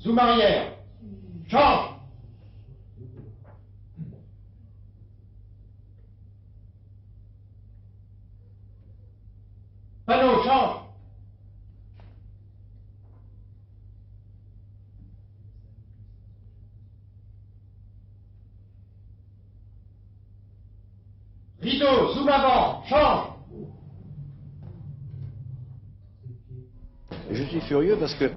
zoom arrière, change. Panneau, change. Rideau, zoom avant, change. Je suis furieux parce que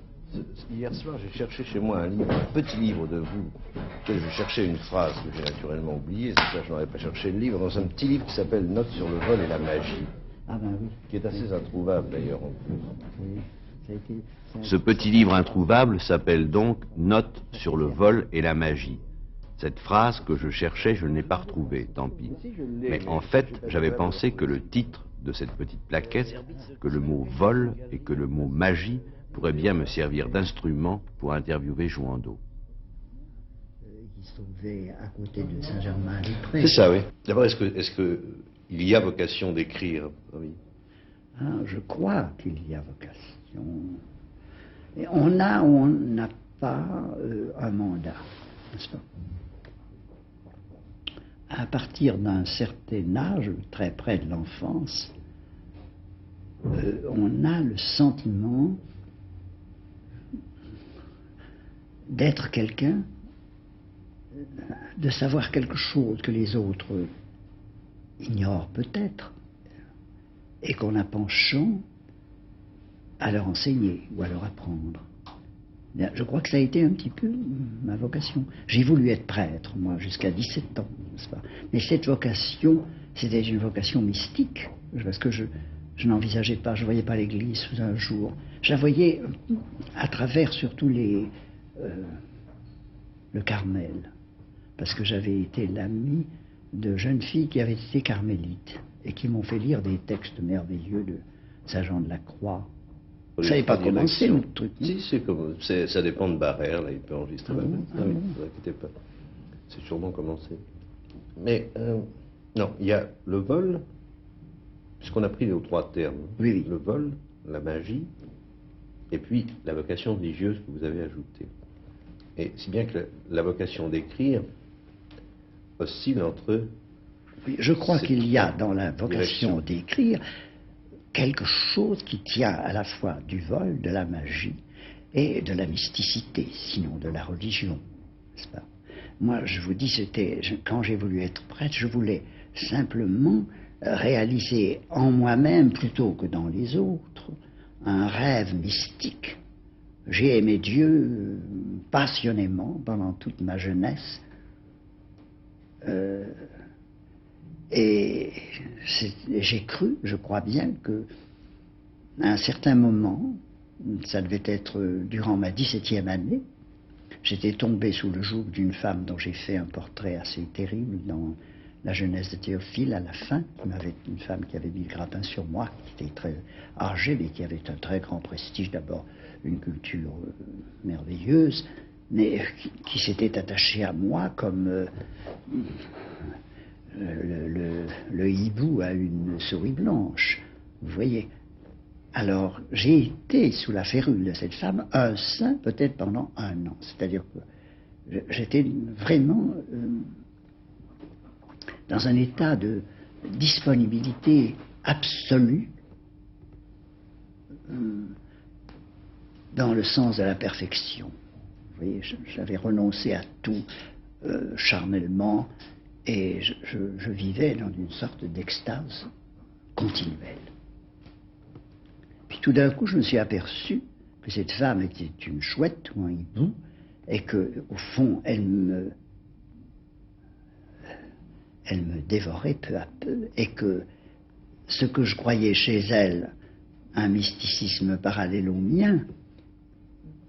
hier soir j'ai cherché chez moi un livre, un petit livre de vous, auquel je cherchais une phrase que j'ai naturellement oubliée, c'est ça je n'aurais pas cherché le livre, dans un petit livre qui s'appelle Notes sur le vol et la magie. Ah ben oui. Qui est assez introuvable d'ailleurs en plus. Oui, Ce petit livre introuvable s'appelle donc Notes sur le vol et la magie. Cette phrase que je cherchais, je ne l'ai pas retrouvée, tant pis. Mais en fait, j'avais pensé que le titre de cette petite plaquette, que le mot vol et que le mot magie pourraient bien me servir d'instrument pour interviewer Jouandeau. Qui se trouvait à côté de Saint-Germain-des-Prés. C'est ça, oui. D'abord, est-ce que il y a vocation d'écrire? Oui. Ah, je crois qu'il y a vocation. Et on a ou on n'a pas un mandat, n'est-ce pas? À partir d'un certain âge, très près de l'enfance, on a le sentiment d'être quelqu'un, de savoir quelque chose que les autres ignorent peut-être, et qu'on a penchant à leur enseigner ou à leur apprendre. Je crois que ça a été un petit peu ma vocation. J'ai voulu être prêtre, moi, jusqu'à 17 ans, n'est-ce pas? Mais cette vocation, c'était une vocation mystique, parce que je n'envisageais pas, je ne voyais pas l'Église sous un jour. Je la voyais à travers surtout le Carmel, parce que j'avais été l'ami de jeunes filles qui avaient été carmélites et qui m'ont fait lire des textes merveilleux de Saint Jean de la Croix. Ça n'avait pas commencé, le truc. Si, ça dépend de Barrère, là, il peut enregistrer. Oui, ne vous inquiétez pas. C'est sûrement commencé. Mais, non, il y a le vol, puisqu'on a pris les trois termes. Oui. Le vol, la magie, et puis la vocation religieuse que vous avez ajoutée. Et si bien que la vocation d'écrire oscille entre... Oui, je crois qu'il y a dans la vocation d'écrire quelque chose qui tient à la fois du vol, de la magie et de la mysticité, sinon de la religion, n'est-ce pas? Moi, je vous dis, quand j'ai voulu être prêtre, je voulais simplement réaliser en moi-même, plutôt que dans les autres, un rêve mystique. J'ai aimé Dieu passionnément pendant toute ma jeunesse. Et j'ai cru, je crois bien, qu'à un certain moment, ça devait être durant ma 17e année, j'étais tombé sous le joug d'une femme dont j'ai fait un portrait assez terrible dans la jeunesse de Théophile à la fin, une femme qui avait mis le grappin sur moi, qui était très âgée, mais qui avait un très grand prestige, d'abord une culture merveilleuse, mais qui s'était attachée à moi comme... le hibou a une souris blanche, vous voyez. Alors, j'ai été sous la férule de cette femme un saint, peut-être pendant 1 an. C'est-à-dire que j'étais vraiment dans un état de disponibilité absolue dans le sens de la perfection. Vous voyez, j'avais renoncé à tout charnellement, et je vivais dans une sorte d'extase continuelle. Puis tout d'un coup, je me suis aperçu que cette femme était une chouette ou un hibou, et que, au fond, elle me dévorait peu à peu, et que ce que je croyais chez elle, un mysticisme parallèle au mien,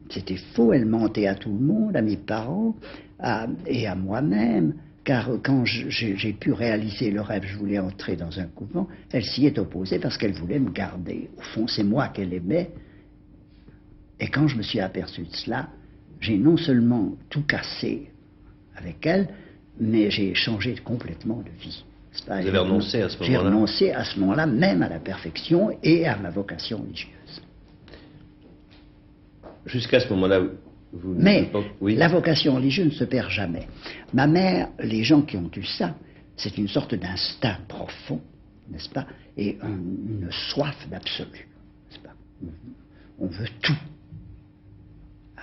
c'était faux. Elle mentait à tout le monde, à mes parents, et à moi-même. Car quand j'ai pu réaliser le rêve, je voulais entrer dans un couvent, elle s'y est opposée parce qu'elle voulait me garder. Au fond, c'est moi qu'elle aimait. Et quand je me suis aperçu de cela, j'ai non seulement tout cassé avec elle, mais j'ai changé complètement de vie. Vous avez renoncé à ce moment-là? J'ai renoncé à ce moment-là, même à la perfection et à ma vocation religieuse. Jusqu'à ce moment-là, Mais oui. la vocation religieuse ne se perd jamais. Ma mère, les gens qui ont eu ça, c'est une sorte d'instinct profond, n'est-ce pas, et une soif d'absolu, n'est-ce pas. On veut tout,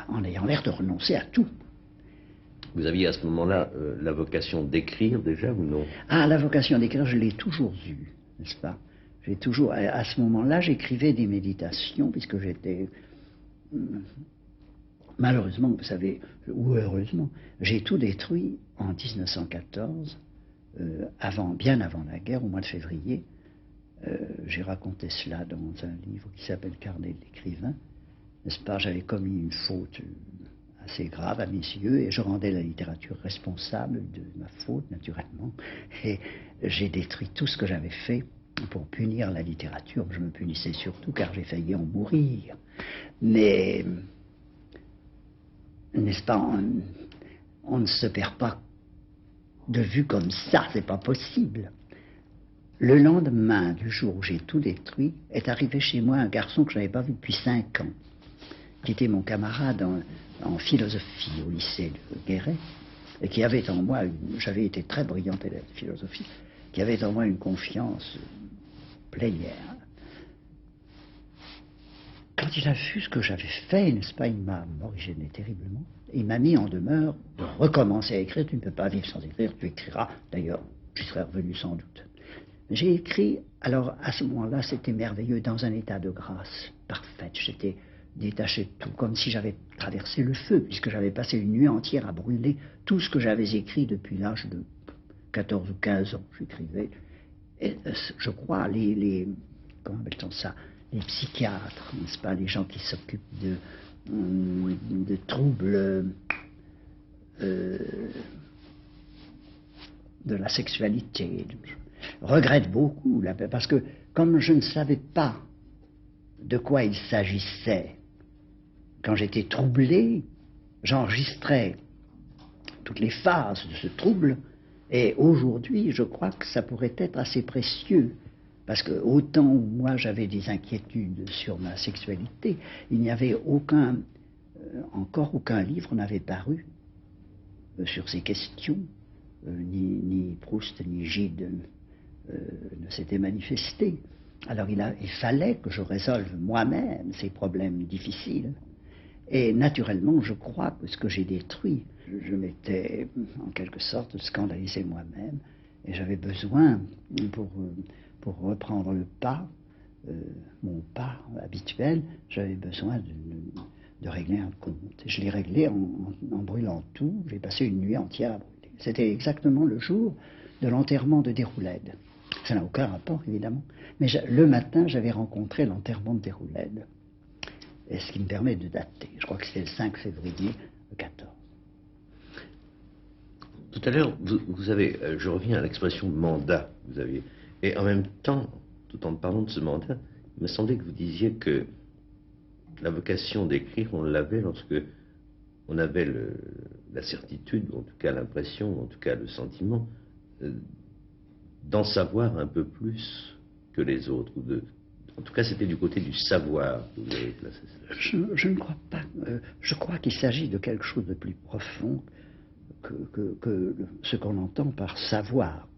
en ayant l'air de renoncer à tout. Vous aviez à ce moment-là la vocation d'écrire déjà ou non? Ah, la vocation d'écrire, je l'ai toujours eue, n'est-ce pas. J'ai toujours, à ce moment-là, j'écrivais des méditations, puisque j'étais... Malheureusement, vous savez, ou heureusement, j'ai tout détruit en 1914, bien avant la guerre, au mois de février. J'ai raconté cela dans un livre qui s'appelle Carnet de l'écrivain. N'est-ce pas, j'avais commis une faute assez grave à mes yeux et je rendais la littérature responsable de ma faute, naturellement. Et j'ai détruit tout ce que j'avais fait pour punir la littérature. Je me punissais surtout car j'ai failli en mourir. Mais... n'est-ce pas, on ne se perd pas de vue comme ça, c'est pas possible. Le lendemain du jour où j'ai tout détruit, est arrivé chez moi un garçon que je n'avais pas vu depuis 5 ans, qui était mon camarade en philosophie au lycée de Guéret, et qui avait en moi, j'avais été très brillant élève de philosophie, qui avait en moi une confiance plénière. Quand il a vu ce que j'avais fait, n'est-ce pas, il m'a morigéné terriblement. Il m'a mis en demeure de recommencer à écrire. Tu ne peux pas vivre sans écrire, tu écriras. D'ailleurs, j'y serais revenu sans doute. J'ai écrit, alors à ce moment-là, c'était merveilleux, dans un état de grâce parfaite. J'étais détaché de tout, comme si j'avais traversé le feu, puisque j'avais passé une nuit entière à brûler tout ce que j'avais écrit depuis l'âge de 14 ou 15 ans. J'écrivais. Et je crois, comment appelle-t-on ça, les psychiatres, n'est-ce pas, les gens qui s'occupent de troubles de la sexualité, regrettent beaucoup, parce que comme je ne savais pas de quoi il s'agissait, quand j'étais troublé, j'enregistrais toutes les phases de ce trouble, et aujourd'hui, je crois que ça pourrait être assez précieux. Parce que autant où moi j'avais des inquiétudes sur ma sexualité, il n'y avait encore aucun livre n'avait paru sur ces questions. Ni Proust ni Gide ne s'étaient manifestés. Alors il fallait que je résolve moi-même ces problèmes difficiles. Et naturellement, je crois que ce que j'ai détruit, je m'étais en quelque sorte scandalisé moi-même, et j'avais besoin pour reprendre le pas, mon pas habituel, j'avais besoin de régler un compte. Et je l'ai réglé en brûlant tout. J'ai passé une nuit entière à brûler. C'était exactement le jour de l'enterrement de Déroulède. Ça n'a aucun rapport, évidemment. Mais le matin, j'avais rencontré l'enterrement de Déroulède. Et ce qui me permet de dater. Je crois que c'était le 5 février 14. Tout à l'heure, vous avez, je reviens à l'expression mandat, vous aviez, et en même temps, tout en parlant de ce mandat, il me semblait que vous disiez que la vocation d'écrire, on l'avait lorsque on avait la certitude, ou en tout cas l'impression, en tout cas le sentiment, d'en savoir un peu plus que les autres. En tout cas, c'était du côté du savoir que vous avez placé ça. Je ne crois pas. Je crois qu'il s'agit de quelque chose de plus profond que ce qu'on entend par savoir.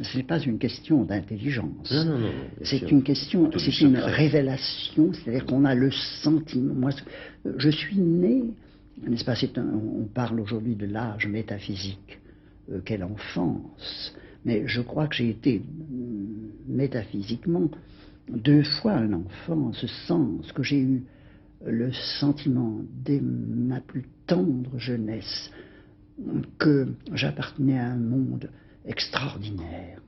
Ce n'est pas une question d'intelligence. Non. C'est une question, c'est une révélation, c'est-à-dire qu'on a le sentiment. Moi, je suis né, n'est-ce pas, on parle aujourd'hui de l'âge métaphysique qu'est l'enfance, mais je crois que j'ai été métaphysiquement 2 fois un enfant, en ce sens que j'ai eu le sentiment dès ma plus tendre jeunesse que j'appartenais à un monde extraordinaire,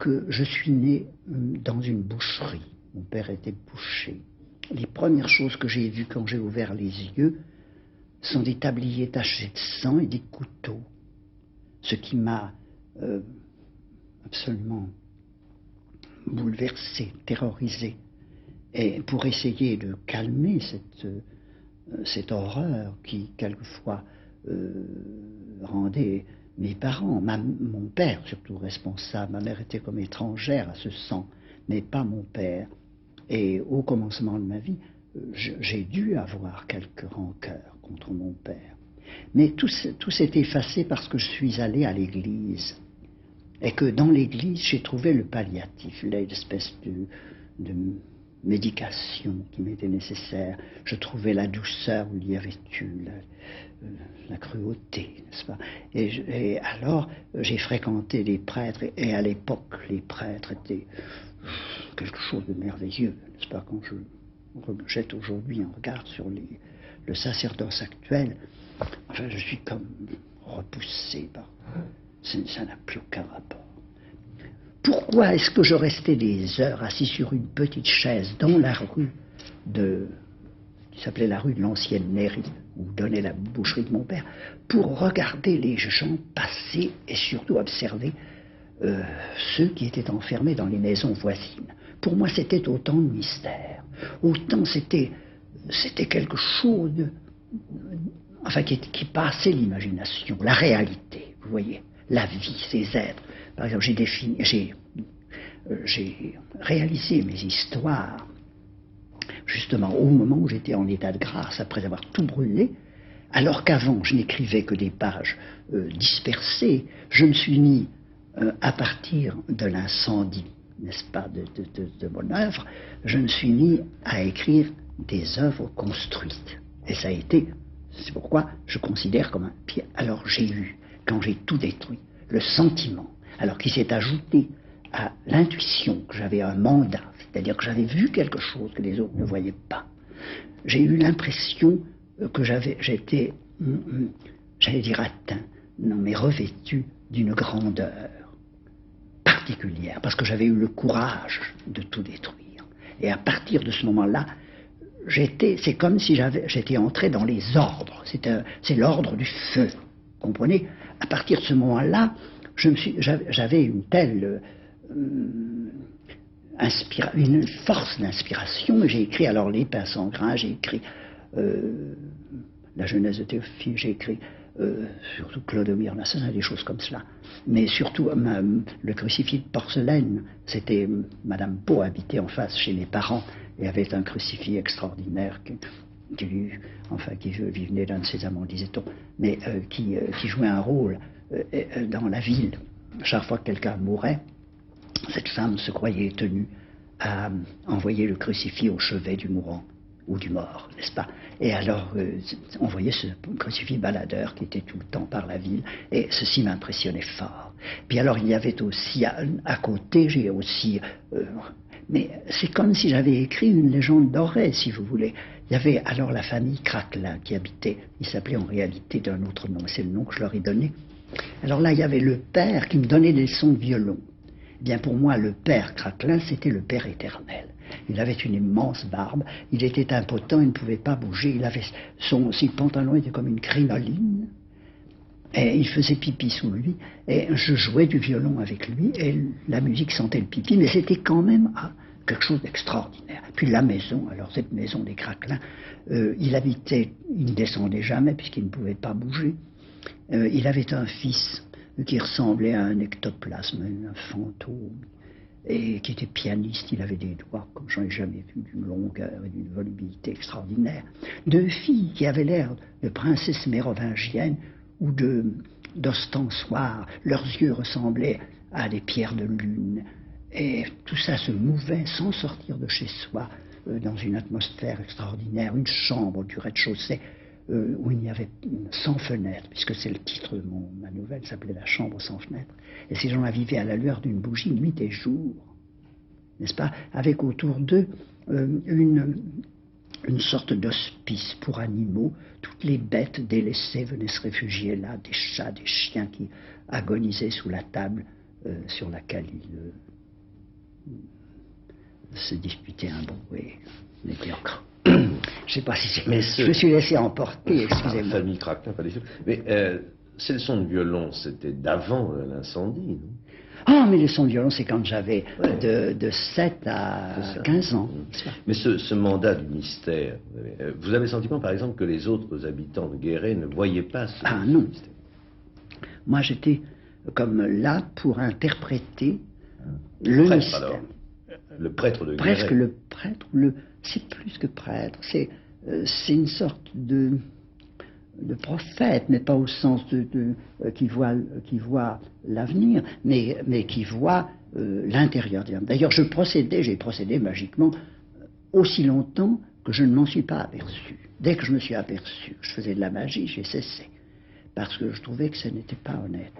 que je suis né dans une boucherie. Mon père était boucher. Les premières choses que j'ai vues quand j'ai ouvert les yeux sont des tabliers tachés de sang et des couteaux, ce qui m'a absolument bouleversé, terrorisé. Et pour essayer de calmer cette horreur qui quelquefois rendait mes parents, mon père surtout responsable, ma mère était comme étrangère à ce sang, mais pas mon père. Et au commencement de ma vie, j'ai dû avoir quelques rancœurs contre mon père. Mais tout s'est effacé parce que je suis allé à l'église. Et que dans l'église, j'ai trouvé le palliatif, l'espèce de médication qui m'était nécessaire. Je trouvais la douceur où il y avait eu la cruauté, n'est-ce pas? Et alors, j'ai fréquenté les prêtres, et à l'époque, les prêtres étaient quelque chose de merveilleux, n'est-ce pas? Quand je jette aujourd'hui un regard sur le sacerdoce actuel, enfin, je suis comme repoussé par... Ça n'a plus aucun rapport. Pourquoi est-ce que je restais des heures assis sur une petite chaise dans la rue qui s'appelait la rue de l'ancienne mairie, où donnait la boucherie de mon père, pour regarder les gens passer et surtout observer ceux qui étaient enfermés dans les maisons voisines? Pour moi, c'était autant de mystère, autant c'était quelque chose enfin, qui passait l'imagination, la réalité, vous voyez, la vie, ces êtres. Par exemple, j'ai réalisé mes histoires justement au moment où j'étais en état de grâce, après avoir tout brûlé, alors qu'avant je n'écrivais que des pages dispersées. Je me suis mis à partir de l'incendie, n'est-ce pas, de mon œuvre, je me suis mis à écrire des œuvres construites. Et ça a été, c'est pourquoi je considère comme un pied. Alors j'ai eu, quand j'ai tout détruit, le sentiment, alors qui s'est ajouté à l'intuition que j'avais un mandat, c'est-à-dire que j'avais vu quelque chose que les autres ne voyaient pas. J'ai eu l'impression que j'étais, j'allais dire atteint, non mais revêtu d'une grandeur particulière, parce que j'avais eu le courage de tout détruire. Et à partir de ce moment-là, c'est comme si j'étais entré dans les ordres. C'est l'ordre du feu, comprenez? À partir de ce moment-là, j'avais une telle une force d'inspiration. J'ai écrit alors Les Pains sans grains, j'ai écrit la Genèse de Théophile, j'ai écrit surtout Clodomir l'Assassin, des choses comme cela. Mais surtout le crucifix de porcelaine, c'était Madame Pau habitait en face chez mes parents et avait un crucifix extraordinaire qui venait d'un de ses amants, disait-on, mais qui jouait un rôle dans la ville. Chaque fois que quelqu'un mourait, cette femme se croyait tenue à envoyer le crucifix au chevet du mourant ou du mort, n'est-ce pas? Et alors, on voyait ce crucifix baladeur qui était tout le temps par la ville, et ceci m'impressionnait fort. Puis alors, il y avait aussi, à côté, j'ai aussi... mais c'est comme si j'avais écrit une légende dorée, si vous voulez. Il y avait alors la famille Craquelin qui habitait, il s'appelait en réalité d'un autre nom, c'est le nom que je leur ai donné. Alors là, il y avait le père qui me donnait des leçons de violon. Eh bien, pour moi, le père Craquelin, c'était le père éternel. Il avait une immense barbe, il était impotent, il ne pouvait pas bouger, ses pantalons étaient comme une crinoline, et il faisait pipi sous lui, et je jouais du violon avec lui, et la musique sentait le pipi, mais c'était quand même quelque chose d'extraordinaire. Puis la maison, alors cette maison des Craquelins, il ne descendait jamais puisqu'il ne pouvait pas bouger. Il avait un fils qui ressemblait à un ectoplasme, un fantôme, et qui était pianiste. Il avait des doigts comme j'en ai jamais vu, d'une longueur et d'une volubilité extraordinaire. 2 filles qui avaient l'air de princesses mérovingiennes ou d'ostensoirs. Leurs yeux ressemblaient à des pierres de lune. Et tout ça se mouvait sans sortir de chez soi, dans une atmosphère extraordinaire, une chambre du rez-de-chaussée où il y avait 100 fenêtres, puisque c'est le titre de ma nouvelle, s'appelait La chambre sans fenêtres. Et ces gens-là vivaient à la lueur d'une bougie nuit et jour, n'est-ce pas, avec autour d'eux une sorte d'hospice pour animaux. Toutes les bêtes délaissées venaient se réfugier là, des chats, des chiens qui agonisaient sous la table sur laquelle ils se disputaient un bruit médiocre. Je ne sais pas si c'est... Mais je me suis laissé emporter, excusez-moi. La famille Craquelin, pas des choses. Mais ces leçons de violon, c'était d'avant l'incendie, non? Ah, mais les leçons de violon, c'est quand j'avais de 7 à 15 ans. Mais ce mandat du mystère, vous avez le sentiment, par exemple, que les autres habitants de Guéret ne voyaient pas ce mystère? Ah non. Moi, j'étais comme là pour interpréter le prêtre, mystère. Alors. Le prêtre de Guéret. Presque le prêtre, c'est plus que prêtre, c'est une sorte de prophète, mais pas au sens qui voit l'avenir, mais qui voit l'intérieur des hommes. D'ailleurs, j'ai procédé magiquement aussi longtemps que je ne m'en suis pas aperçu. Dès que je me suis aperçu que je faisais de la magie, j'ai cessé, parce que je trouvais que ce n'était pas honnête.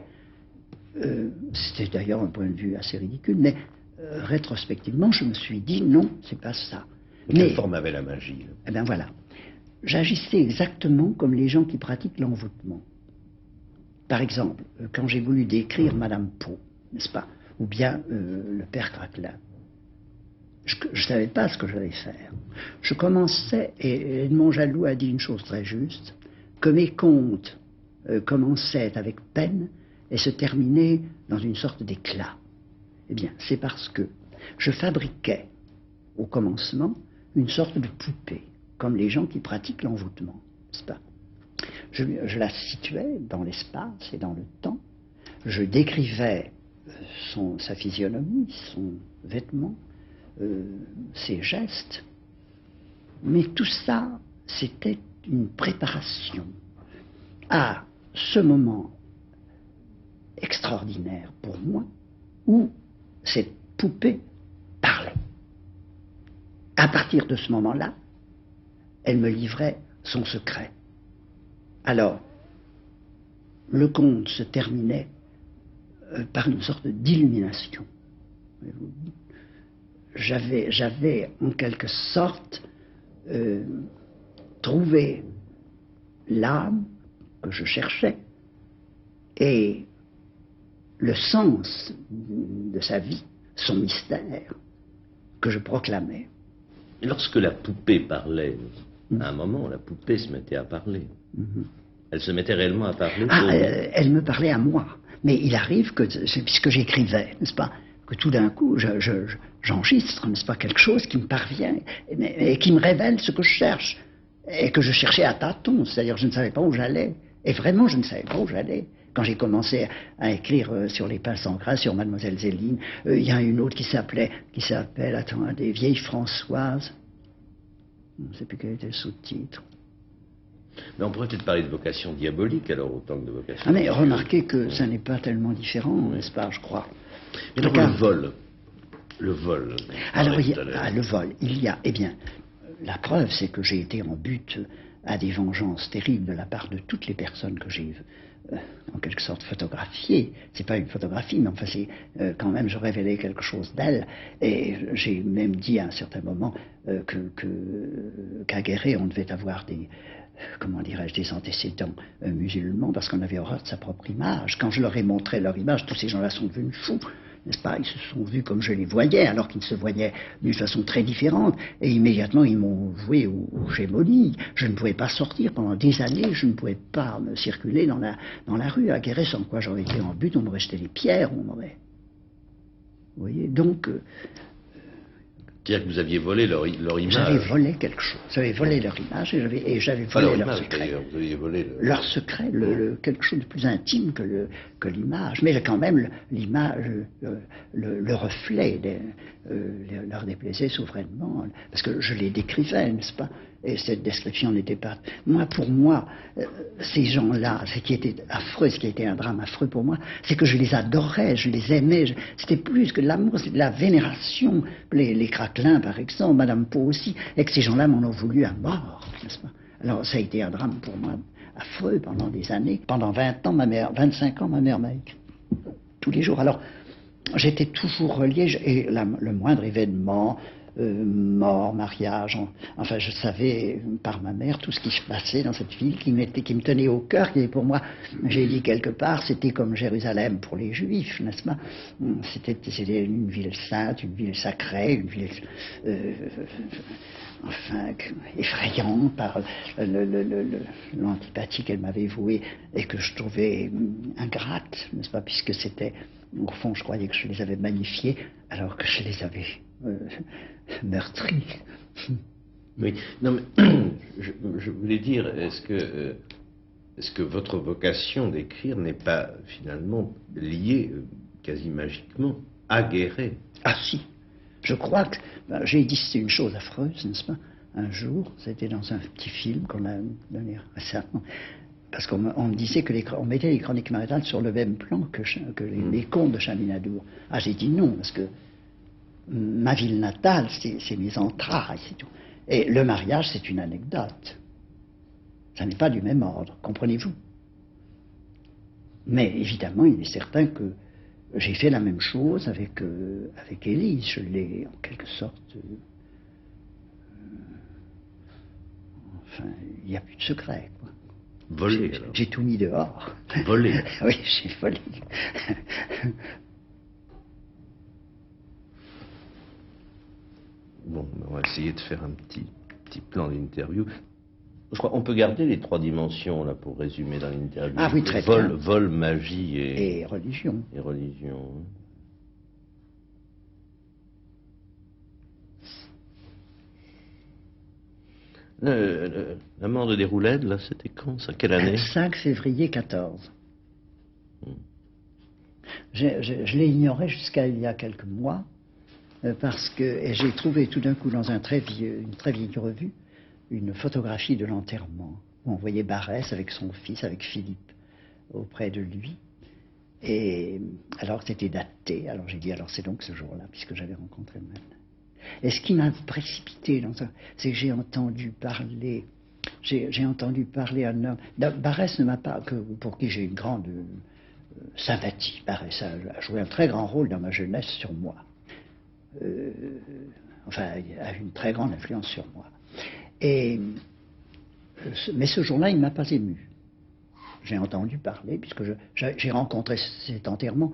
C'était d'ailleurs un point de vue assez ridicule, mais rétrospectivement, je me suis dit non, c'est pas ça. Quelle forme avait la magie? Eh bien voilà. J'agissais exactement comme les gens qui pratiquent l'envoûtement. Par exemple, quand j'ai voulu décrire Madame Pau, n'est-ce pas, ou bien le père Craquelin, je ne savais pas ce que j'allais faire. Je commençais, et Edmond Jaloux a dit une chose très juste, que mes contes commençaient avec peine et se terminaient dans une sorte d'éclat. Eh bien, c'est parce que je fabriquais, au commencement, une sorte de poupée, comme les gens qui pratiquent l'envoûtement, n'est-ce pas? Je la situais dans l'espace et dans le temps, je décrivais sa physionomie, son vêtement, ses gestes, mais tout ça, c'était une préparation à ce moment extraordinaire pour moi, où cette poupée parlait. À partir de ce moment-là, elle me livrait son secret. Alors, le conte se terminait par une sorte d'illumination. J'avais en quelque sorte trouvé l'âme que je cherchais et le sens de sa vie, son mystère, que je proclamais. Lorsque la poupée parlait, à un moment, la poupée se mettait à parler. Elle se mettait réellement à parler. Elle me parlait à moi. Mais il arrive que, puisque j'écrivais, n'est-ce pas, que tout d'un coup, j'enregistre, n'est-ce pas, quelque chose qui me parvient et qui me révèle ce que je cherche et que je cherchais à tâtons. C'est-à-dire, je ne savais pas où j'allais. Et vraiment, je ne savais pas où j'allais. Quand j'ai commencé à écrire sur les pins sans grâce, sur Mademoiselle Zéline, il y a une autre qui s'appelle, attends, des vieilles Françoises. Je ne sais plus quel était le sous-titre. Mais on pourrait peut-être parler de vocation diabolique, alors, autant que de vocation... Ah, mais remarquez que ça n'est pas tellement différent, n'est-ce pas, je crois. Mais donc, le vol... Alors, le vol, eh bien, la preuve, c'est que j'ai été en but à des vengeances terribles de la part de toutes les personnes que j'ai en quelque sorte photographiées. C'est pas une photographie, mais enfin, quand même, je révélais quelque chose d'elle. Et j'ai même dit à un certain moment qu'à Guéret, on devait avoir des antécédents musulmans, parce qu'on avait horreur de sa propre image. Quand je leur ai montré leur image, tous ces gens-là sont devenus fous, n'est-ce pas? Ils se sont vus comme je les voyais, alors qu'ils se voyaient d'une façon très différente, et immédiatement ils m'ont voué aux gémonies. Je ne pouvais pas sortir pendant des années, je ne pouvais pas me circuler dans la rue à Guéret, sans quoi j'aurais été en but, on m'aurait jeté des pierres, on m'aurait... Vous voyez, donc... C'est-à-dire que vous aviez volé leur image. J'avais volé quelque chose. J'avais volé leur image et j'avais volé leur secret. Vous aviez volé leur secret, quelque chose de plus intime que l'image. Mais quand même, l'image, le reflet leur déplaisait souverainement. Parce que je les décrivais, n'est-ce pas? Et cette description n'était pas... Pour moi, ces gens-là, ce qui était affreux, ce qui était un drame affreux pour moi, c'est que je les adorais, je les aimais. C'était plus que de l'amour, c'était de la vénération. Les Craquelin, par exemple, Madame Pau aussi, et que ces gens-là m'en ont voulu à mort, n'est-ce pas? Alors, ça a été un drame pour moi affreux pendant des années. Pendant 25 ans, ma mère m'a écrit tous les jours. Alors, j'étais toujours relié, et le moindre événement... mort, mariage, enfin je savais par ma mère tout ce qui se passait dans cette ville qui me tenait au cœur, qui pour moi, j'ai dit quelque part, c'était comme Jérusalem pour les Juifs, n'est-ce pas? C'était une ville sainte, une ville sacrée, une ville effrayante par l'antipathie qu'elle m'avait vouée et que je trouvais ingrate, n'est-ce pas? Puisque c'était, au fond, je croyais que je les avais magnifiés alors que je les avais meurtri. Oui, non mais je voulais dire, est-ce que votre vocation d'écrire n'est pas finalement liée quasi magiquement à Guéret? Ah si, Je crois que j'ai dit c'est une chose affreuse, n'est-ce pas? Un jour, c'était dans un petit film qu'on a donné récemment, parce qu'on me disait on mettait les chroniques maritales sur le même plan que les contes de Chaminadour. Ah, j'ai dit non, parce que ma ville natale, c'est mes entrailles, c'est tout. Et le mariage, c'est une anecdote. Ça n'est pas du même ordre, comprenez-vous? Mais évidemment, il est certain que j'ai fait la même chose avec Élise. Je l'ai en quelque sorte... enfin, il n'y a plus de secret, quoi. Volé, alors. J'ai tout mis dehors. Volé. Oui, j'ai volé. Bon, on va essayer de faire un petit plan d'interview. Je crois qu'on peut garder les 3 dimensions là pour résumer dans l'interview. Ah oui, très vol, bien. Vol, magie Et religion. et religion. La mort de Déroulède, là, c'était quand ça? Quelle année? 5 février 14. Je l'ai ignoré jusqu'à il y a quelques mois, parce que j'ai trouvé tout d'un coup dans une très vieille revue une photographie de l'enterrement, où on voyait Barrès avec son fils, avec Philippe, auprès de lui. Et alors c'était daté, alors j'ai dit, alors c'est donc ce jour-là, puisque j'avais rencontré Madeleine. Et ce qui m'a précipité dans ça, c'est que j'ai entendu parler un homme. Barrès ne m'a pas, pour qui j'ai une grande sympathie. Barrès a joué un très grand rôle dans ma jeunesse sur moi. Enfin, il a une très grande influence sur moi. Mais ce jour-là, il ne m'a pas ému. J'ai entendu parler, puisque j'ai rencontré cet enterrement,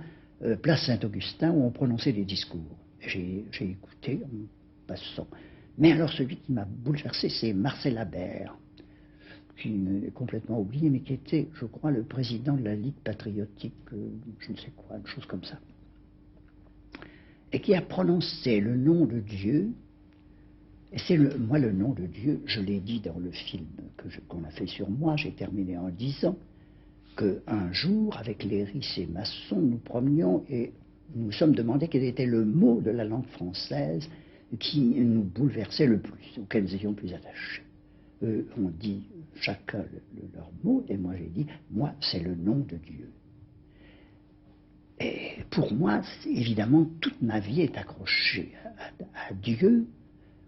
place Saint-Augustin, où on prononçait des discours. J'ai écouté en passant. Mais alors celui qui m'a bouleversé, c'est Marcel Habert, qui est complètement oublié, mais qui était, je crois, le président de la Ligue patriotique, je ne sais quoi, une chose comme ça. Et qui a prononcé le nom de Dieu. Et c'est moi le nom de Dieu, je l'ai dit dans le film qu'on a fait sur moi, j'ai terminé en disant qu'un jour, avec Léris et Masson, nous promenions et nous nous sommes demandé quel était le mot de la langue française qui nous bouleversait le plus, auquel nous étions le plus attachés. Eux ont dit chacun leur mot, et moi j'ai dit, moi c'est le nom de Dieu. Et pour moi, évidemment, toute ma vie est accrochée à Dieu,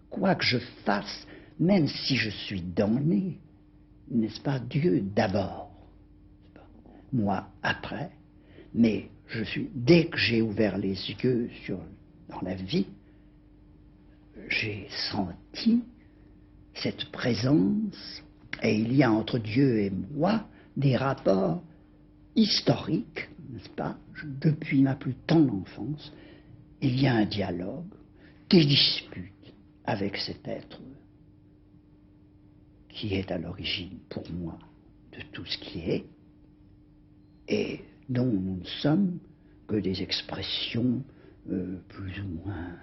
quoi que je fasse, même si je suis damné, n'est-ce pas, Dieu d'abord, moi après, mais dès que j'ai ouvert les yeux dans la vie, j'ai senti cette présence, et il y a entre Dieu et moi des rapports historiques, n'est-ce pas, depuis ma plus tendre enfance, il y a un dialogue, des disputes avec cet être qui est à l'origine pour moi de tout ce qui est, et dont nous ne sommes que des expressions plus ou moins,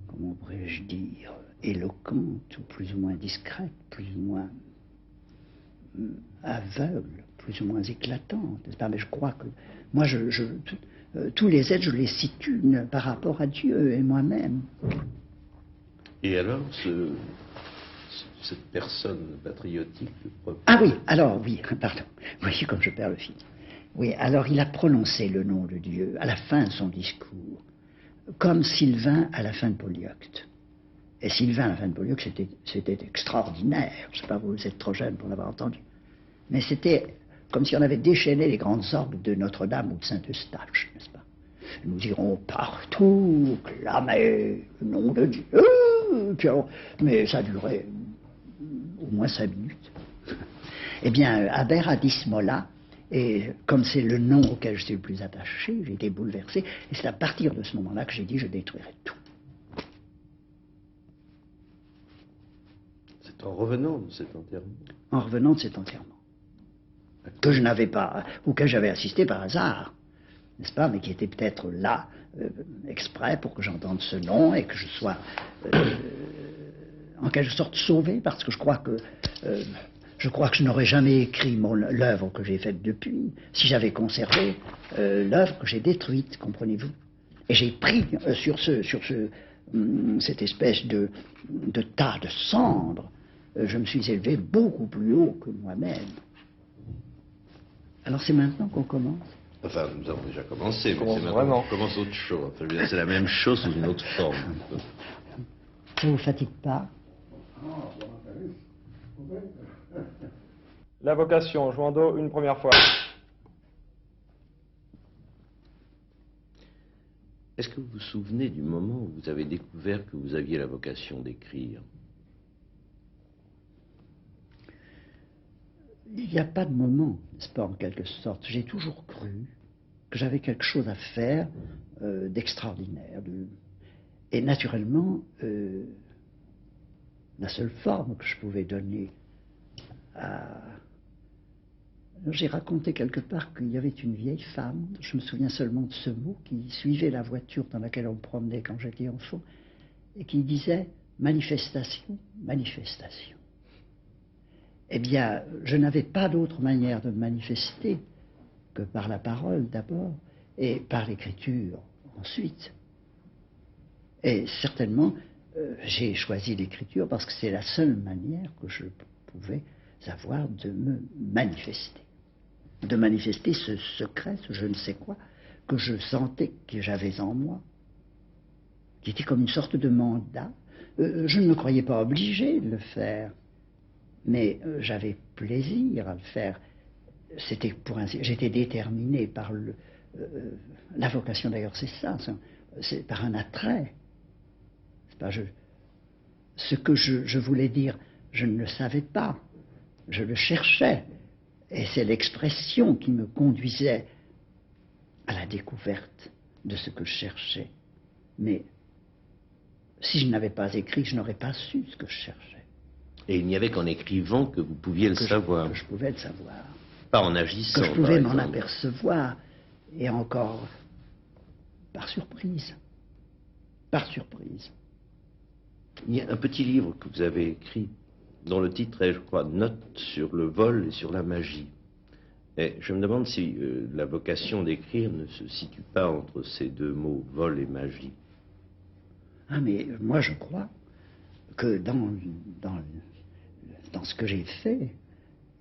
comment pourrais-je dire, éloquentes, ou plus ou moins discrètes, plus ou moins aveugles, plus ou moins éclatantes, n'est-ce pas? Mais je crois que moi, tous les êtres, je les situe par rapport à Dieu et moi-même. Et alors, cette personne patriotique... Ah oui, alors, oui, pardon. Vous voyez comme je perds le fil. Oui, alors il a prononcé le nom de Dieu à la fin de son discours, comme Sylvain à la fin de Polyeucte. Et Sylvain à la fin de Polyeucte, c'était extraordinaire. Je ne sais pas, vous êtes trop jeune pour l'avoir entendu. Mais c'était comme si on avait déchaîné les grandes orgues de Notre-Dame ou de Saint-Eustache, n'est-ce pas? Nous irons partout clamer le nom de Dieu. Puis alors, mais ça durait au moins 5 minutes. Eh bien, Habert a dit ce mot-là, et comme c'est le nom auquel je suis le plus attaché, j'ai été bouleversé, et c'est à partir de ce moment-là que j'ai dit je détruirai tout. C'est en revenant de cet enterrement? En revenant de cet enterrement. Que je n'avais pas, auquel j'avais assisté par hasard, n'est-ce pas, mais qui était peut-être là, exprès pour que j'entende ce nom et que je sois, en quelque sorte, sauvé, parce que je crois que Je crois que je n'aurais jamais écrit l'œuvre que j'ai faite depuis si j'avais conservé l'œuvre que j'ai détruite, comprenez-vous. Et j'ai pris sur cette espèce de tas de cendres, je me suis élevé beaucoup plus haut que moi-même. Alors c'est maintenant qu'on commence. Enfin, nous avons déjà commencé, mais Commence c'est maintenant vraiment. qu'on commence autre chose. Enfin, je veux dire, c'est la même chose sous une autre forme. Ça ne vous fatigue pas? La vocation, Joindeau, une première fois. Est-ce que vous vous souvenez du moment où vous avez découvert que vous aviez la vocation d'écrire? Il n'y a pas de moment, n'est-ce pas, en quelque sorte. J'ai toujours cru que j'avais quelque chose à faire d'extraordinaire. Et naturellement, la seule forme que je pouvais donner à... J'ai raconté quelque part qu'il y avait une vieille femme, je me souviens seulement de ce mot, qui suivait la voiture dans laquelle on me promenait quand j'étais enfant, et qui disait « manifestation, manifestation ». Eh bien, je n'avais pas d'autre manière de me manifester que par la parole d'abord, et par l'écriture ensuite. Et certainement, j'ai choisi l'écriture parce que c'est la seule manière que je pouvais avoir de me manifester. De manifester ce secret, ce je ne sais quoi, que je sentais que j'avais en moi, qui était comme une sorte de mandat. Je ne me croyais pas obligé de le faire, mais j'avais plaisir à le faire. C'était pour ainsi, j'étais déterminé par la vocation d'ailleurs, c'est ça, c'est par un attrait. C'est pas ce que je voulais dire, je ne le savais pas, je le cherchais, et c'est l'expression qui me conduisait à la découverte de ce que je cherchais. Mais si je n'avais pas écrit, je n'aurais pas su ce que je cherchais. Et il n'y avait qu'en écrivant que vous pouviez le savoir. Que je pouvais le savoir. Pas en agissant. Que je pouvais m'en exemple. apercevoir, et encore par surprise. Par surprise. Il y a un petit livre que vous avez écrit, dont le titre est, je crois, Notes sur le vol et sur la magie. Et je me demande si la vocation d'écrire ne se situe pas entre ces deux mots, vol et magie. Ah, mais moi je crois que dans ce que j'ai fait,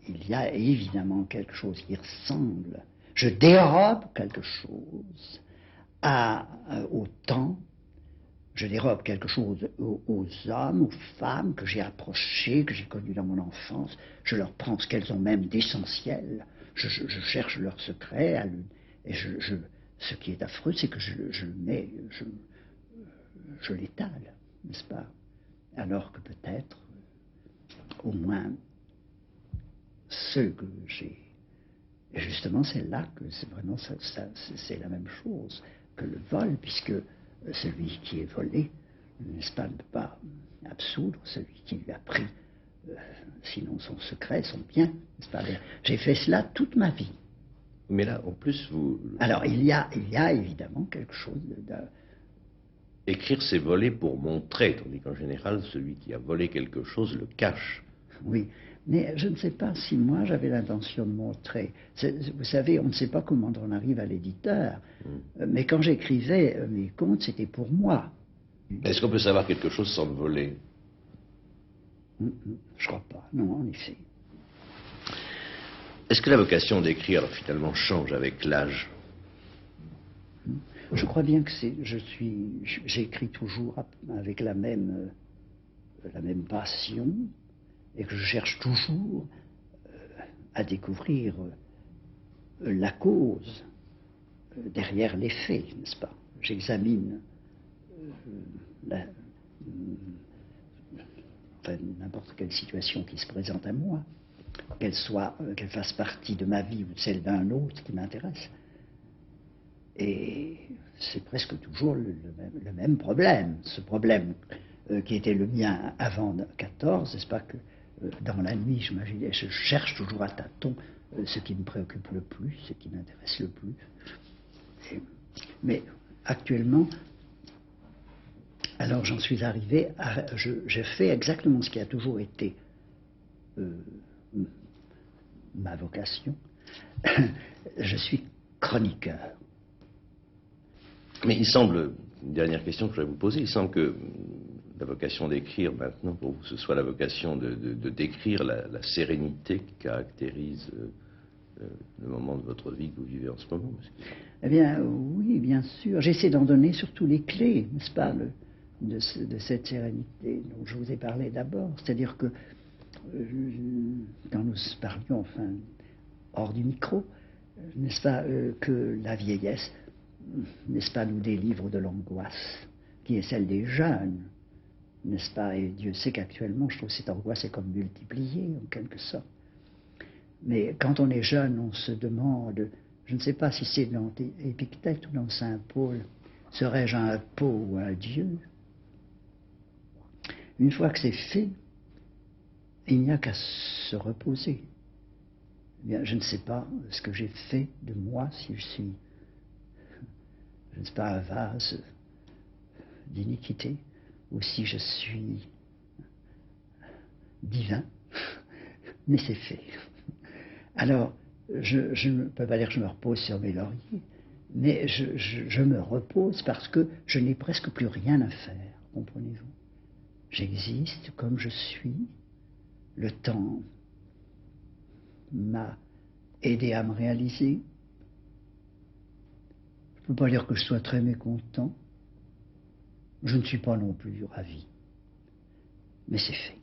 il y a évidemment quelque chose qui ressemble. Je dérobe quelque chose au temps, je dérobe quelque chose aux hommes, aux femmes que j'ai approchées, que j'ai connues dans mon enfance. Je leur prends ce qu'elles ont même d'essentiel. Je cherche leur secret. Et ce qui est affreux, c'est que je l'étale, n'est-ce pas? Alors que peut-être, au moins, ceux que j'ai... Et justement, c'est là que c'est vraiment c'est la même chose que le vol, puisque celui qui est volé, n'est-ce pas, ne peut pas absoudre celui qui lui a pris, sinon son secret, son bien, n'est-ce pas? J'ai fait cela toute ma vie. Mais là, en plus, vous... Alors, il y a évidemment quelque chose Écrire, c'est voler pour montrer, tandis qu'en général, celui qui a volé quelque chose le cache. Oui, mais je ne sais pas si moi j'avais l'intention de montrer. Vous savez, on ne sait pas comment on arrive à l'éditeur, mais quand j'écrivais mes contes, c'était pour moi. Est-ce qu'on peut savoir quelque chose sans le voler? Je crois pas, non, en effet. Est-ce que la vocation d'écrire, finalement, change avec l'âge? Je crois bien que j'écris toujours avec la même passion, et que je cherche toujours à découvrir la cause derrière les faits, n'est-ce pas? J'examine n'importe quelle situation qui se présente à moi, qu'elle fasse partie de ma vie ou de celle d'un autre qui m'intéresse. Et c'est presque toujours le même problème. Ce problème qui était le mien avant 14, n'est-ce pas, que dans la nuit, je cherche toujours à tâtons ce qui me préoccupe le plus, ce qui m'intéresse le plus. Mais actuellement, alors j'en suis arrivé à... Je fais exactement ce qui a toujours été ma vocation. Je suis chroniqueur. Mais il semble, une dernière question que je voudrais vous poser, il semble que la vocation d'écrire maintenant, pour vous, ce soit la vocation de décrire la sérénité qui caractérise le moment de votre vie que vous vivez en ce moment. Eh bien, oui, bien sûr. J'essaie d'en donner surtout les clés, n'est-ce pas, de cette sérénité dont je vous ai parlé d'abord. C'est-à-dire que, quand nous parlions, enfin, hors du micro, n'est-ce pas, que la vieillesse, n'est-ce pas, nous délivre de l'angoisse, qui est celle des jeunes, n'est-ce pas? Et Dieu sait qu'actuellement, je trouve que cette angoisse est comme multipliée, en quelque sorte. Mais quand on est jeune, on se demande, je ne sais pas si c'est dans Épictète ou dans Saint Paul, serais-je un pot ou un Dieu? Une fois que c'est fait, il n'y a qu'à se reposer. Eh bien, je ne sais pas ce que j'ai fait de moi, si je suis, je ne sais pas, un vase d'iniquité, ou si je suis divin, mais c'est fait. Alors, je ne peux pas dire que je me repose sur mes lauriers, mais je me repose parce que je n'ai presque plus rien à faire, comprenez-vous? J'existe comme je suis, le temps m'a aidé à me réaliser. Je ne peux pas dire que je sois très mécontent, je ne suis pas non plus ravi, mais c'est fait.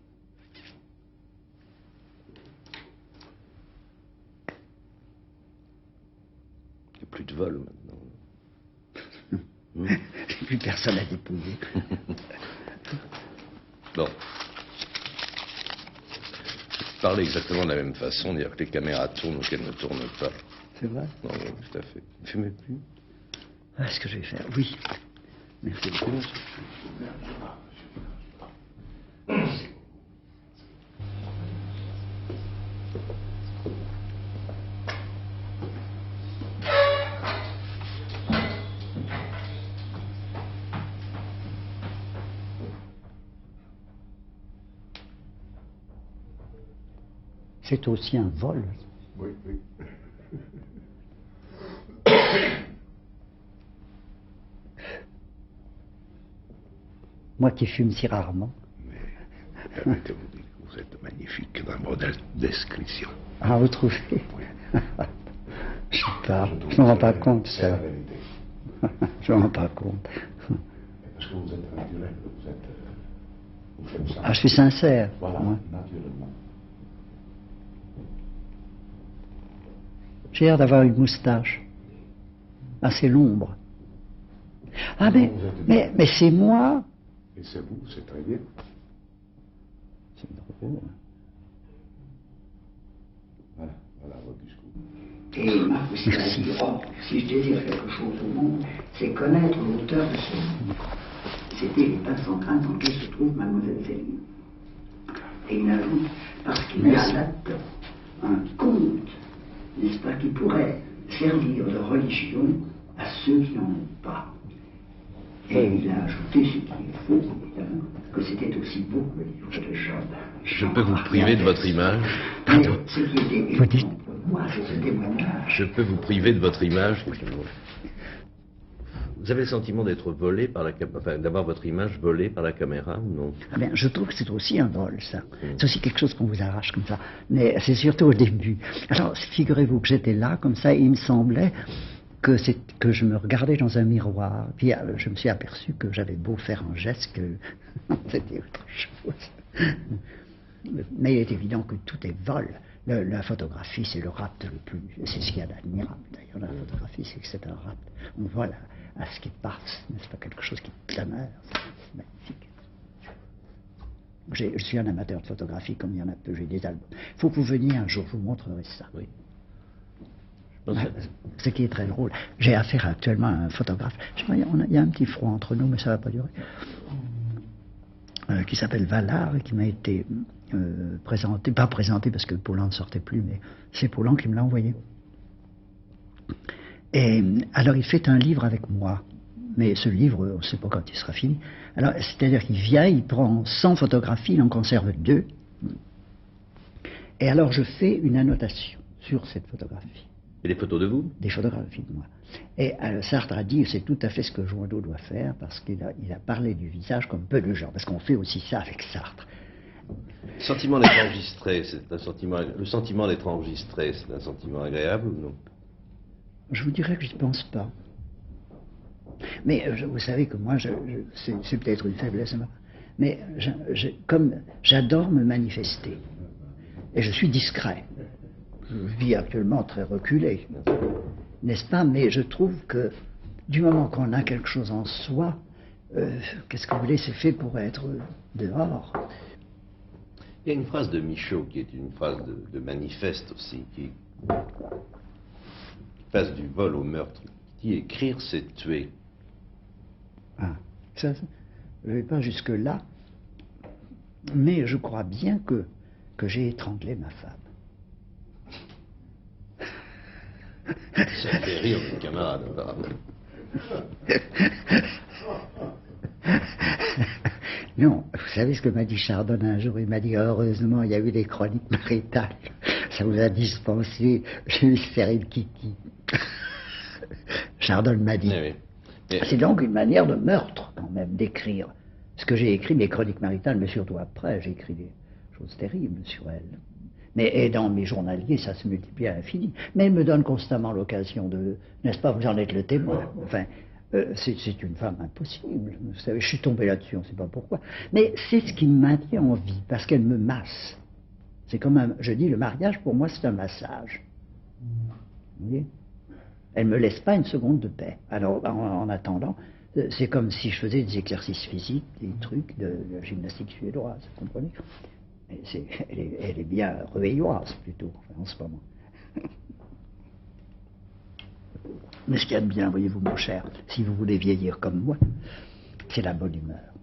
Il n'y a plus de vol maintenant. Plus personne à dépouiller. Bon. Parler exactement de la même façon, dire que les caméras tournent ou qu'elles ne tournent pas. C'est vrai? Non, oui, tout à fait. Ne fumez plus. Ah, ce que je vais faire, oui. Merci beaucoup. C'est aussi un vol. Oui, oui. Moi qui fume si rarement. Mais permettez-vous de dire que vous êtes magnifique dans vos descriptions. Ah, vous trouvez? Oui. Je sais pas, je ne me rends pas compte, C'est ça. la vérité. Je ne me rends pas compte. Parce que vous êtes naturel, vous faites ça. Ah, je suis sincère. Voilà, Ouais. naturellement. J'ai l'air d'avoir une moustache. Assez l'ombre. Ah, Non, vous êtes bien. mais c'est moi. Et c'est vous, c'est très bien. C'est drôle. Voilà, voilà votre discours. Et ma question, si je désire quelque chose au monde, c'est connaître l'auteur de ce livre. C'était les pages centrales dans lesquelles se trouve Mademoiselle Céline. Et il ajoute, parce qu'il y a là-dedans un conte, n'est-ce pas, qui pourrait servir de religion à ceux qui n'en ont pas. Et il a ajouté, ce qui est faux, évidemment, que c'était aussi beau que le livre de Job. Je peux vous priver de votre image. Pardon. Ce qui était évident pour moi, c'est ce témoignage. Je peux vous priver de votre image. Vous avez le sentiment d'être volé par la caméra, enfin, d'avoir votre image volée par la caméra ou non? Ah bien, je trouve que c'est aussi un vol, ça. C'est aussi quelque chose qu'on vous arrache comme ça. Mais c'est surtout au début. Alors, figurez-vous que j'étais là, comme ça, et il me semblait que je me regardais dans un miroir. Puis je me suis aperçu que j'avais beau faire un geste, que c'était autre chose. Mais il est évident que tout est vol. La photographie, c'est le rapt le plus... C'est ce qu'il y a d'admirable, d'ailleurs, la photographie, c'est que c'est un rapt. On voit à ce qui passe, n'est-ce pas, quelque chose qui demeure. C'est magnifique. Je suis un amateur de photographie, comme il y en a peu, j'ai des albums. Il faut que vous veniez un jour, je vous montrerai ça. Oui. Ce qui est très drôle, j'ai affaire actuellement à un photographe. Je sais pas, il y a un petit froid entre nous, mais ça ne va pas durer. Qui s'appelle Valard et qui m'a été présenté, pas présenté parce que Paulan ne sortait plus, mais c'est Paulan qui me l'a envoyé. Et alors il fait un livre avec moi, mais ce livre, on ne sait pas quand il sera fini. Alors c'est-à-dire qu'il vient, il prend 100 photographies, il en conserve 2, Et alors je fais une annotation sur cette photographie. Et les photos de vous? Des photographies de moi. Et Sartre a dit, c'est tout à fait ce que Joindeau doit faire, parce qu'il a parlé du visage comme peu de gens, parce qu'on fait aussi ça avec Sartre. Le sentiment d'être enregistré, c'est un sentiment. Le sentiment d'être enregistré, c'est un sentiment agréable ou non? Je vous dirais que je n'y pense pas. Mais vous savez que moi, c'est peut-être une faiblesse, mais comme j'adore me manifester, et je suis discret. Je vis actuellement très reculé, n'est-ce pas? Mais je trouve que du moment qu'on a quelque chose en soi, qu'est-ce que vous voulez, c'est fait pour être dehors. Il y a une phrase de Michaud qui est une phrase de manifeste aussi, qui passe du vol au meurtre, qui dit écrire c'est tuer. Ah, ça, je ne vais pas jusque-là, mais je crois bien que j'ai étranglé ma femme. Ça fait rire mes camarades, apparemment. Non, vous savez ce que m'a dit Chardonne un jour? Il m'a dit, heureusement, il y a eu des chroniques maritales. Ça vous a dispensé une série de kiki. Chardonne m'a dit. Oui, oui. C'est donc une manière de meurtre, quand même, d'écrire. Ce que j'ai écrit, mes chroniques maritales, mais surtout après, j'ai écrit des choses terribles sur elle. Mais dans mes journaliers, ça se multiplie à l'infini. Mais elle me donne constamment l'occasion de... N'est-ce pas, vous en êtes le témoin. Enfin, c'est une femme impossible. Vous savez, je suis tombé là-dessus, on ne sait pas pourquoi. Mais c'est ce qui me maintient en vie, parce qu'elle me masse. C'est comme je dis, le mariage, pour moi, c'est un massage. Vous voyez? Elle ne me laisse pas une seconde de paix. Alors, en attendant, c'est comme si je faisais des exercices physiques, des trucs de gymnastique suédoise, vous comprenez? Elle est bien réveilloise, plutôt, en ce moment. Mais ce qu'il y a de bien, voyez-vous, mon cher, si vous voulez vieillir comme moi, c'est la bonne humeur.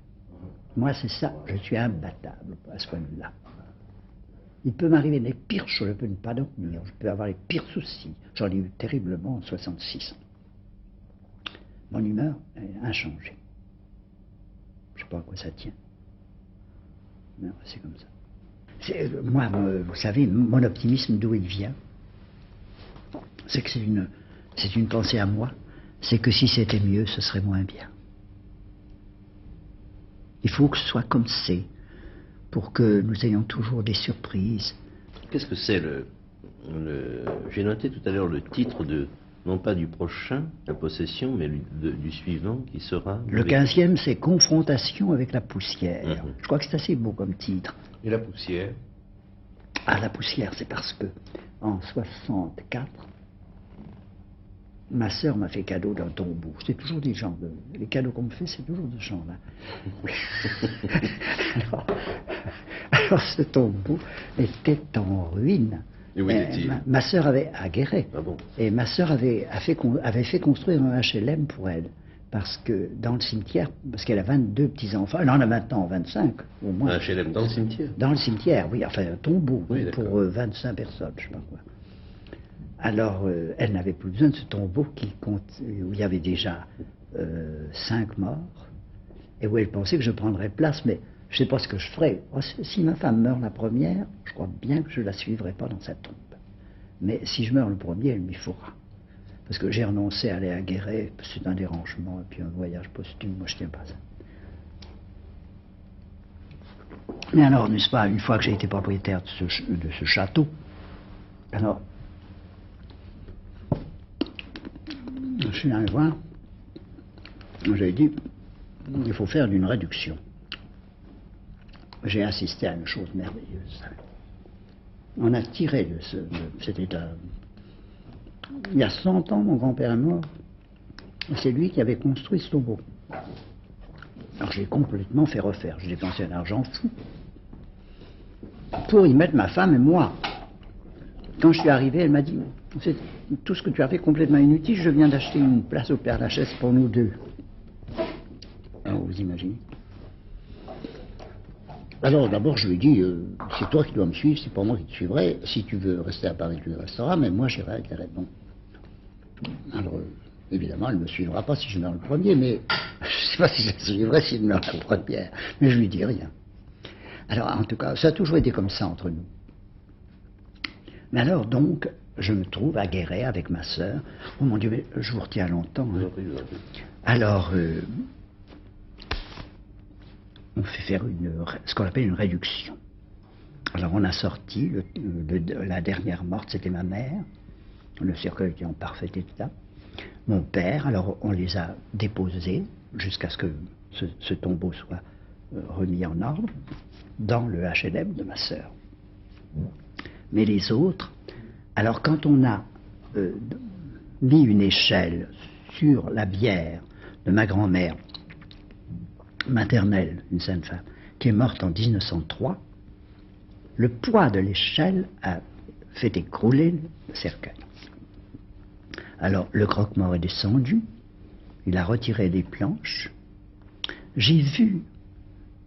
Moi, c'est ça, je suis imbattable à ce point de vue-là. Il peut m'arriver les pires choses, je peux ne pas dormir, je peux avoir les pires soucis. J'en ai eu terriblement en 66 ans. Mon humeur est inchangée. Je ne sais pas à quoi ça tient. Mais c'est comme ça. Moi, vous savez, mon optimisme, d'où il vient, c'est que c'est une pensée à moi, c'est que si c'était mieux, ce serait moins bien. Il faut que ce soit comme c'est, pour que nous ayons toujours des surprises. Qu'est-ce que c'est J'ai noté tout à l'heure le titre non pas du prochain, la possession, mais du suivant, qui sera... Le 15e, c'est Confrontation avec la poussière. Je crois que c'est assez beau comme titre. Et la poussière? Ah, la poussière, c'est parce que, en 64, ma sœur m'a fait cadeau d'un tombeau. C'est toujours des gens, les cadeaux qu'on me fait, c'est toujours de ce genre-là. alors, ce tombeau était en ruine. Et où était-il? Ma sœur avait à Guéret. Ah bon? Et ma sœur avait fait construire un HLM pour elle. Parce que dans le cimetière, parce qu'elle a 22 petits-enfants, elle en a maintenant 25 au moins. Un HLM dans le cimetière? Dans le cimetière, oui, enfin un tombeau, oui, pour 25 personnes, je ne sais pas quoi. Alors, elle n'avait plus besoin de ce tombeau où il y avait déjà 5 morts, et où elle pensait que je prendrais place, mais je ne sais pas ce que je ferais. Si ma femme meurt la première, je crois bien que je ne la suivrai pas dans sa tombe. Mais si je meurs le premier, elle m'y fera. Parce que j'ai renoncé à aller à Guéret, c'est un dérangement, et puis un voyage posthume, moi je ne tiens pas ça. Mais alors, n'est-ce pas, une fois que j'ai été propriétaire de ce château, alors, je suis allé voir, j'ai dit, il faut faire d'une réduction. J'ai assisté à une chose merveilleuse. On a tiré de cet état. Il y a 100 ans, mon grand-père est mort. C'est lui qui avait construit ce tombeau. Alors j'ai complètement fait refaire. J'ai dépensé un argent fou pour y mettre ma femme et moi. Quand je suis arrivé, elle m'a dit, c'est tout ce que tu as fait complètement inutile, je viens d'acheter une place au Père-Lachaise pour nous deux. Alors vous imaginez. Alors d'abord je lui ai dit, c'est toi qui dois me suivre, c'est pas moi qui te suivrai. Si tu veux rester à Paris, tu resteras, mais moi j'irai à Guéret. Bon. Alors évidemment, elle ne me suivra pas si je meurs le premier, mais je ne sais pas si je la suivrai si je meurs la première. Mais je lui dis rien. Alors en tout cas, ça a toujours été comme ça entre nous. Mais alors donc, je me trouve à Guéret avec ma sœur. Oh mon Dieu, mais je vous retiens longtemps. Hein. Alors, on fait faire ce qu'on appelle une réduction. Alors on a sorti, la dernière morte, c'était ma mère. Le cercueil était en parfait état. Mon père, alors on les a déposés jusqu'à ce que ce tombeau soit remis en ordre dans le HLM de ma sœur. Mais les autres, alors quand on a mis une échelle sur la bière de ma grand-mère maternelle, une sainte femme, qui est morte en 1903, le poids de l'échelle a fait écrouler le cercueil. Alors le croque-mort est descendu, il a retiré les planches. J'ai vu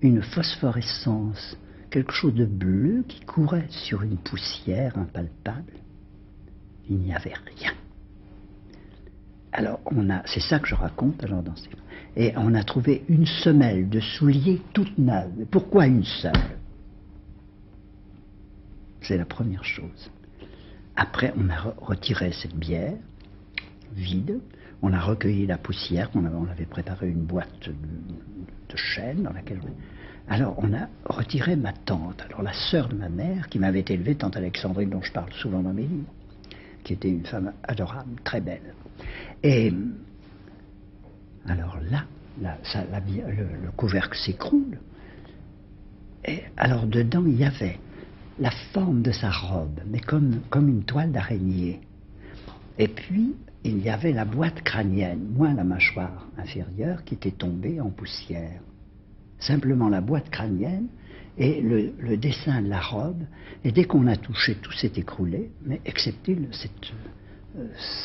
une phosphorescence, quelque chose de bleu qui courait sur une poussière impalpable. Il n'y avait rien. Alors c'est ça que je raconte alors dans ces... Et on a trouvé une semelle de souliers toute neuve. Pourquoi une seule? C'est la première chose. Après, on a retiré cette bière vide, on a recueilli la poussière, on avait préparé une boîte de chêne dans laquelle alors on a retiré ma tante, alors la sœur de ma mère qui m'avait élevée, tante Alexandrine dont je parle souvent dans mes livres, qui était une femme adorable, très belle. Et alors là, le couvercle s'écroule, et alors dedans il y avait la forme de sa robe, mais comme une toile d'araignée. Et puis, il y avait la boîte crânienne, moins la mâchoire inférieure, qui était tombée en poussière. Simplement la boîte crânienne et le dessin de la robe. Et dès qu'on a touché, tout s'est écroulé, mais excepté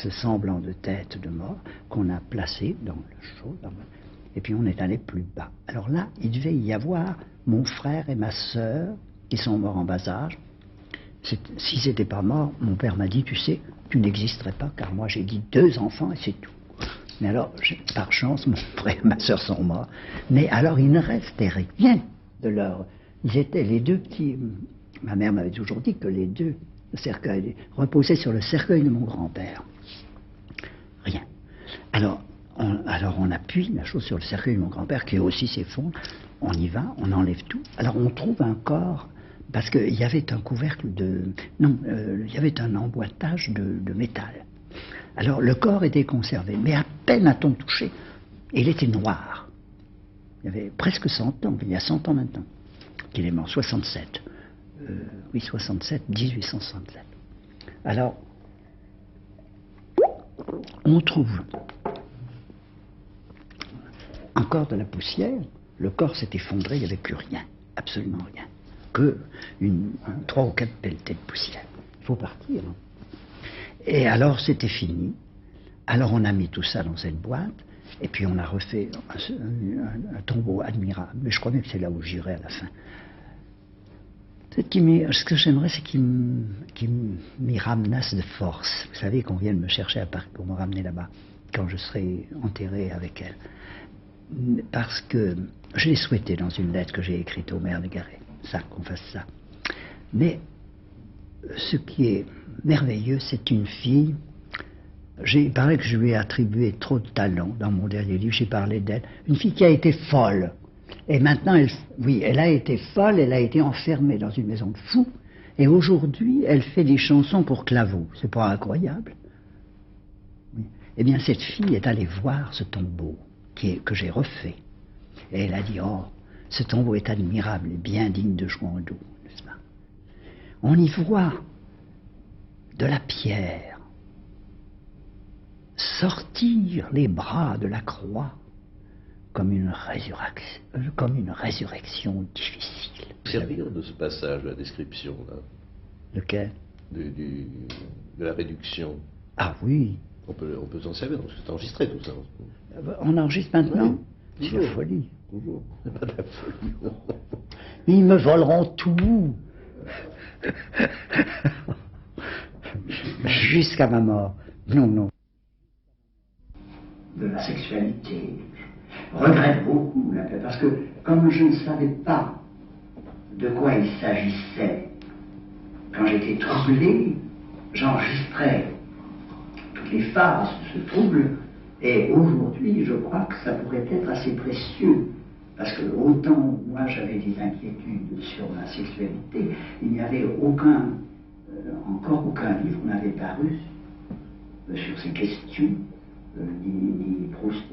ce semblant de tête de mort qu'on a placé dans le chaud. Et puis on est allé plus bas. Alors là, il devait y avoir mon frère et ma sœur, qui sont morts en bas âge. Si c'était pas mort, mon père m'a dit, tu sais, tu n'existerais pas, car moi j'ai dit 2 enfants et c'est tout. Mais alors, par chance, mon frère et ma sœur sont morts. Mais alors, il ne restait rien de leur... Ils étaient les 2 petits... Ma mère m'avait toujours dit que les 2 cercueils reposaient sur le cercueil de mon grand-père. Rien. Alors, on appuie la chose sur le cercueil de mon grand-père, qui aussi s'effondre. On y va, on enlève tout. Alors, on trouve un corps... Parce qu'il y avait un couvercle il y avait un emboîtage de métal. Alors le corps était conservé, mais à peine a-t-on touché. Et il était noir. Il y avait presque 100 ans, il y a 100 ans maintenant, qu'il est mort, 67. 1867. Alors, on trouve encore de la poussière, le corps s'est effondré, il n'y avait plus rien, absolument rien. Que 3 ou 4 pelletées de poussière. Il faut partir. Hein. Et alors c'était fini. Alors on a mis tout ça dans cette boîte, et puis on a refait un tombeau admirable. Mais je crois bien que c'est là où j'irai à la fin. Ce que j'aimerais, c'est qu'il m'y ramenasse de force. Vous savez qu'on vienne me chercher à Paris pour me ramener là-bas, quand je serai enterré avec elle. Parce que je l'ai souhaité dans une lettre que j'ai écrite au maire de Guéret. Ça, qu'on fasse ça. Mais ce qui est merveilleux, c'est une fille. Il paraît que je lui ai attribué trop de talent dans mon dernier livre, j'ai parlé d'elle. Une fille qui a été folle. Et maintenant, elle a été folle, elle a été enfermée dans une maison de fous. Et aujourd'hui, elle fait des chansons pour claveau. C'est pas incroyable? Oui. Eh bien, cette fille est allée voir ce tombeau que j'ai refait. Et elle a dit, oh, ce tombeau est admirable et bien digne de Jouandeau, n'est-ce pas? On y voit de la pierre sortir les bras de la croix comme une résurrection difficile. Servir de ce passage, la description, là. Lequel? De la réduction. Ah oui. On peut s'en servir, parce que c'est enregistré tout ça. On enregistre maintenant? Oui. C'est la folie. Toujours. C'est pas de la folie. Ils me voleront tout. Jusqu'à ma mort. Non. De la sexualité. Regrette beaucoup, parce que comme je ne savais pas de quoi il s'agissait, quand j'étais troublé, j'enregistrais toutes les phases de ce trouble, et aujourd'hui, je crois que ça pourrait être assez précieux. Parce que autant moi j'avais des inquiétudes sur la sexualité, il n'y avait encore aucun livre n'avait paru sur ces questions, ni Proust